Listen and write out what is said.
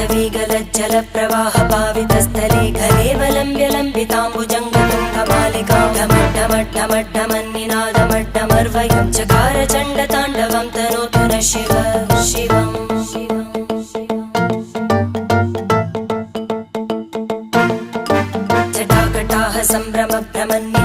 जलप्रवाह पावितस्थले घलेवलम्ब्य लम्बिताम्बुजङ्गतुङ्गमालिकां ढमड्ढमड्ढमड्ढमन्निनादमड्ढमर्वयं चकार चण्डताण्डवं तनोतु न शिव शिवम् जटाकटाः सम्भ्रमभ्रमन्